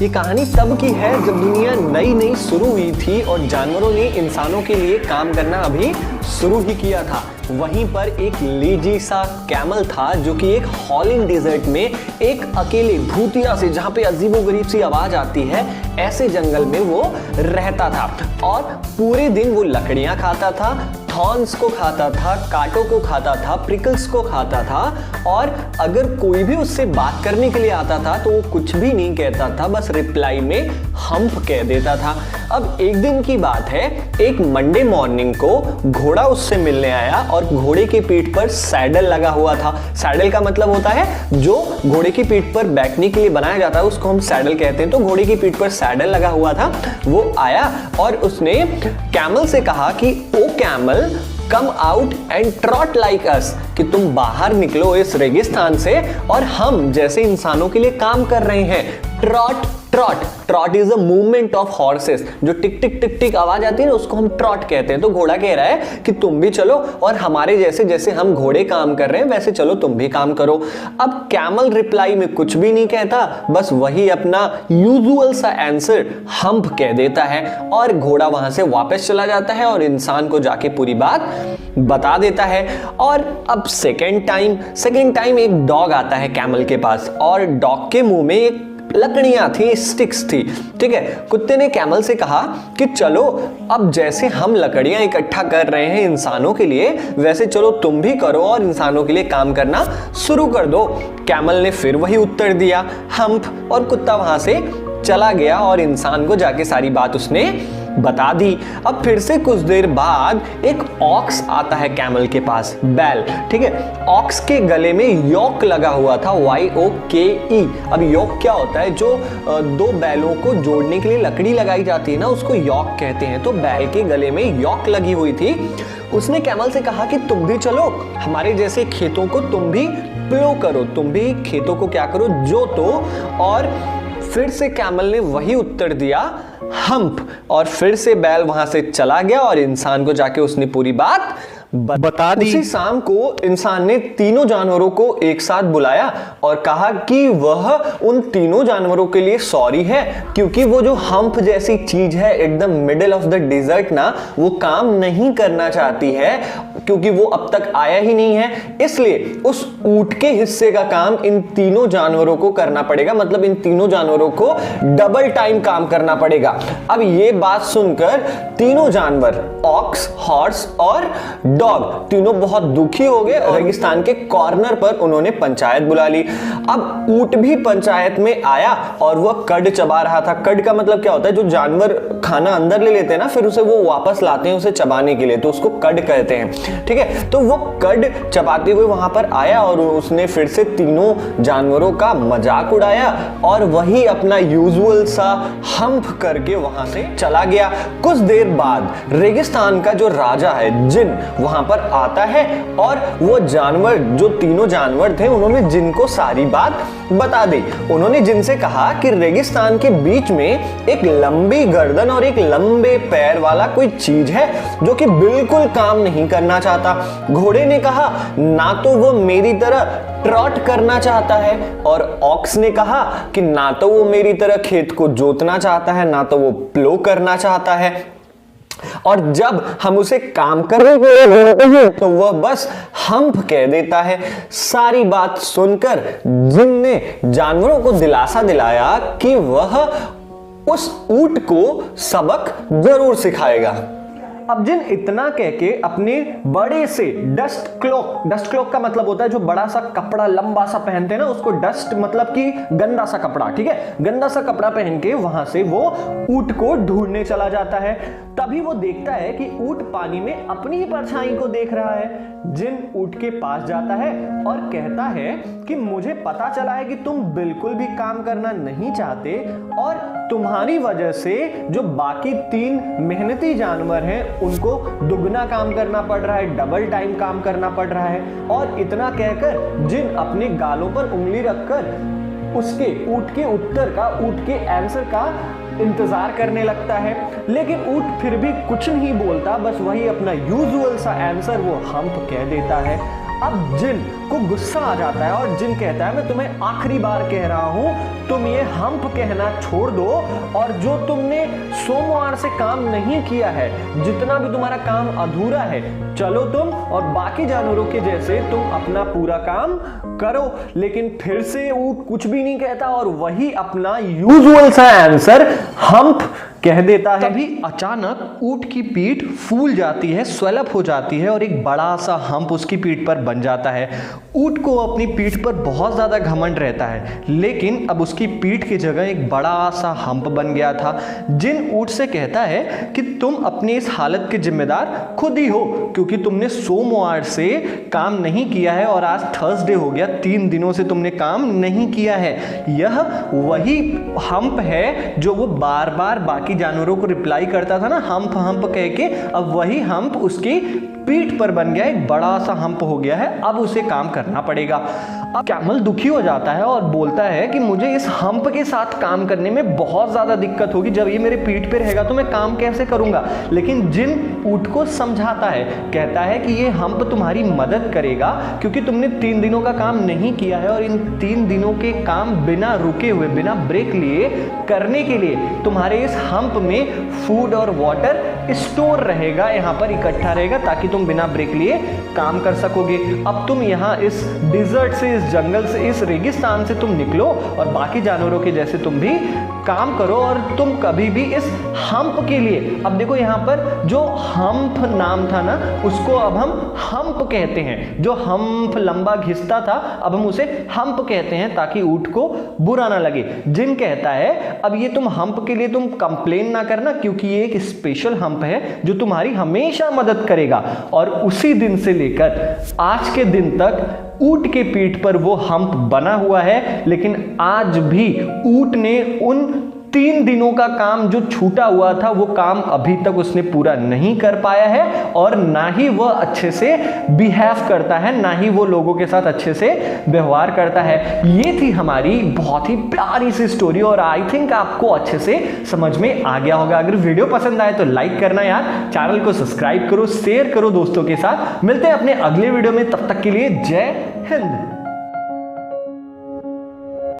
ये कहानी तब की है जब दुनिया नई नई शुरू हुई थी और जानवरों ने इंसानों के लिए काम करना अभी शुरू ही किया था। वहीं पर एक लेजी सा कैमल था जो कि एक हॉलिंग डेजर्ट में एक अकेले भूतिया से, जहां पे अजीबोगरीब सी आवाज आती है, ऐसे जंगल में वो रहता था और पूरे दिन वो लकड़ियां खाता था, थॉर्न्स को खाता था, कांटों को खाता था, प्रिकल्स को खाता था और अगर कोई भी उससे बात करने के लिए आता था तो वो कुछ भी नहीं कहता था, बस रिप्लाई में हम्प कह देता था। अब एक दिन की बात है, एक मंडे मॉर्निंग को घोड़ा उससे मिलने आया और घोड़े की पीठ पर सैडल लगा हुआ था। सैडल का मतलब होता है जो घोड़े की पीठ पर बैठने के लिए बनाया जाता है, उसको हम सैडल कहते हैं। तो घोड़े की पीठ पर सैडल लगा हुआ था। वो आया और उसने कैमल से कहा कि ओ camel, come out and trot like us, कि तुम बाहर निकलो इस रेगिस्तान से और हम जैसे इंसानों के लिए काम कर रहे हैं। Trout trout trout is a movement of horses. जो टिक टिक टिक टिक आवाज आती है ना, उसको हम ट्रॉट कहते हैं। तो घोड़ा कह रहा है कि तुम भी चलो और हमारे जैसे जैसे हम घोड़े काम कर रहे हैं वैसे चलो तुम भी काम करो। अब कैमल रिप्लाई में कुछ भी नहीं कहता, बस वही अपना यूजुअल सा आंसर हम्प कह देता है और घोड़ा वहां से वापस चला जाता है और इंसान को जाके पूरी बात बता देता है। और अब सेकेंड टाइम एक डॉग आता है कैमल के पास और डॉग के मुंह में एक लकड़ियां थी, स्टिक्स थी। ठीक है, कुत्ते ने कैमल से कहा कि चलो अब जैसे हम लकड़ियां इकट्ठा कर रहे हैं इंसानों के लिए, वैसे चलो तुम भी करो और इंसानों के लिए काम करना शुरू कर दो। कैमल ने फिर वही उत्तर दिया, हम्प, और कुत्ता वहां से चला गया और इंसान को जाके सारी बात उसने बता दी। अब फिर से कुछ देर बाद एक ऑक्स आता है कैमल के पास, बैल। ठीक है, ऑक्स के गले में योक लगा हुआ था, YOKE। अब योक क्या होता है? जो दो बैलों को जोड़ने के लिए लकड़ी लगाई जाती है ना, उसको योक कहते हैं। तो बैल के गले में योक लगी हुई थी। उसने कैमल से कहा कि तुम भी चलो, हमारे जैसे खेतों को तुम भी प्लो करो, तुम भी खेतों को क्या करो, जोतो। और फिर से कैमल ने वही उत्तर दिया, हम्प, और फिर से बैल वहां से चला गया और इंसान को जाके उसने पूरी बात बता दी। उसी शाम को इंसान ने तीनों जानवरों को एक साथ बुलाया और कहा कि वह उन तीनों जानवरों के लिए सॉरी है, क्योंकि वो जो हम्प जैसी चीज है एकदम मिडिल ऑफ द डेजर्ट ना, वो काम नहीं करना चाहती है क्योंकि वो अब तक आया ही नहीं है। इसलिए उस ऊंट के हिस्से का काम इन तीनों जानवरों को करना पड़ेगा, मतलब इन तीनों जानवरों को डबल टाइम काम करना पड़ेगा। अब ये बात सुनकर तीनों जानवर, ऑक्स, हॉर्स और डॉग, तीनों बहुत दुखी हो गए। रेगिस्तान के कॉर्नर पर उन्होंने पंचायत बुला ली। अब ऊंट भी पंचायत में आया और वह कड चबा रहा था। कड का मतलब क्या होता है? जो जानवर खाना अंदर ले लेते हैं ना, फिर उसे वो वापस लाते हैं उसे चबाने के लिए, तो उसको कड कहते हैं। ठीक है, तो वो कड चबाते हुए वहां पर आया और उसने फिर से तीनों जानवरों का मजाक उड़ाया और वही अपना यूजुअल सा हम्प करके वहां से चला गया। कुछ देर बाद रेगिस्तान का जो राजा है, जिन, वहां पर आता है और वो जानवर, जो तीनों जानवर थे, उन्होंने जिन को सारी बात बता दी। उन्होंने जिन से कहा कि रेगिस्तान के बीच में एक लंबी गर्दन और एक लंबे पैर वाला कोई चीज है जो कि बिल्कुल काम नहीं करना चाहता। घोड़े ने कहा ना तो वो मेरी तरह ट्रॉट करना चाहता है, और ऑक्स ने कहा कि ना तो वो मेरी तरह खेत को जोतना चाहता है, ना तो वो प्लो करना चाहता है। और जब हम उसे काम करने के लिए बोलते हैं तो वह बस हम्प कह देता है। सारी बात सुनकर जिन ने जानवरों को दिलासा दिलाया कि वह उस ऊंट को सबक जरूर सिखाएगा। अब जिन इतना कह के अपने बड़े से डस्ट क्लॉक का मतलब होता है जो बड़ा सा कपड़ा लंबा सा पहनते हैं ना, उसको डस्ट मतलब कि गंदा सा कपड़ा, ठीक है, गंदा सा कपड़ा पहन के वहां से वो ऊंट को ढूंढने चला जाता है। तभी वो देखता है कि ऊंट पानी में अपनी ही परछाई को देख रहा है। जिन ऊंट के पास जाता है और कहता है कि मुझे पता चला है कि तुम बिल्कुल भी काम करना नहीं चाहते और तुम्हारी वजह से जो बाकी तीन मेहनती जानवर हैं उनको दुगना काम करना पड़ रहा है, डबल टाइम काम करना पड़ रहा है। और इतना कहकर जिन अपने गालों पर उंगली रखकर उसके ऊंट के उत्तर का, ऊंट के आंसर का इंतजार करने लगता है, लेकिन ऊंट फिर भी कुछ नहीं बोलता, बस वही अपना यूजुअल सा आंसर वो हम्प कह देता है। अब जिन को गुस्सा आ जाता है और जिन कहता है मैं तुम्हें आखिरी बार कह रहा हूं, तुम ये हम्प कहना छोड़ दो और जो तुमने सोमवार से काम नहीं किया है, जितना भी तुम्हारा काम अधूरा है, चलो तुम और बाकी जानवरों के जैसे तुम अपना पूरा काम करो। लेकिन फिर से ऊंट कुछ भी नहीं कहता और वही अपना यूजुअल सा आंसर हम्प कह देता है। तभी अचानक ऊंट की पीठ फूल जाती है, स्वेलअप हो जाती है और एक बड़ा सा हम्प उसकी पीठ पर बन जाता है। ऊंट को अपनी पीठ पर बहुत ज्यादा घमंड रहता है, लेकिन अब उसकी पीठ की जगह एक बड़ा सा हम्प बन गया था। जिन ऊंट से कहता है कि तुम अपनी इस हालत के जिम्मेदार खुद ही हो, क्योंकि तुमने सोमवार से काम नहीं किया है और आज थर्सडे हो गया, 3 दिनों से तुमने काम नहीं किया है। यह वही हम्प है जो वो बार बार बाकी जानवरों को रिप्लाई करता था ना, हम्प हम्प कह के, अब वही हम्प उसकी पीठ पर बन गया, एक बड़ा सा हम्प हो गया है। अब उसे काम करना पड़ेगा। अब कैमल दुखी हो जाता है और बोलता है कि मुझे इस हम्प के साथ काम करने में बहुत ज्यादा दिक्कत होगी, जब ये मेरे पीठ पे रहेगा तो मैं काम कैसे करूंगा। लेकिन जिन ऊंट को समझाता है, कहता है कि ये हम्प तुम्हारी मदद करेगा क्योंकि तुमने 3 दिनों का काम नहीं किया है और इन 3 दिनों के काम बिना रुके हुए, बिना ब्रेक लिए करने के लिए तुम्हारे इस हम्प में फूड और वाटर स्टोर रहेगा, यहाँ पर इकट्ठा रहेगा, ताकि तुम बिना ब्रेक लिए काम कर सकोगे। अब तुम यहाँ इस डिजर्ट से, इस जंगल से, इस रेगिस्तान से तुम निकलो और बाकी जानवरों के जैसे तुम भी काम करो और तुम कभी भी इस हम्प के लिए, अब देखो यहाँ पर जो हम्प नाम था ना, उसको अब हम हम्प कहते हैं। जो हम्प लंबा घिसता था, अब हम उसे हम्प कहते हैं ताकि ऊंट को बुरा ना लगे। जिन कहता है अब ये तुम हम्प के लिए तुम कंप्लेन ना करना, क्योंकि ये एक स्पेशल हम्प है जो तुम्हारी हमेशा मदद करेगा। और उसी दिन से लेकर आज के दिन तक ऊंट के पीठ पर वो हम्प बना हुआ है, लेकिन आज भी ऊंट ने उन 3 दिनों का काम जो छूटा हुआ था, वो काम अभी तक उसने पूरा नहीं कर पाया है और ना ही वह अच्छे से बिहेव करता है, ना ही वो लोगों के साथ अच्छे से व्यवहार करता है। ये थी हमारी बहुत ही प्यारी सी स्टोरी और आई थिंक आपको अच्छे से समझ में आ गया होगा। अगर वीडियो पसंद आए तो लाइक करना यार, चैनल को सब्सक्राइब करो, शेयर करो दोस्तों के साथ। मिलते हैं अपने अगले वीडियो में, तब तक के लिए जय हिंद।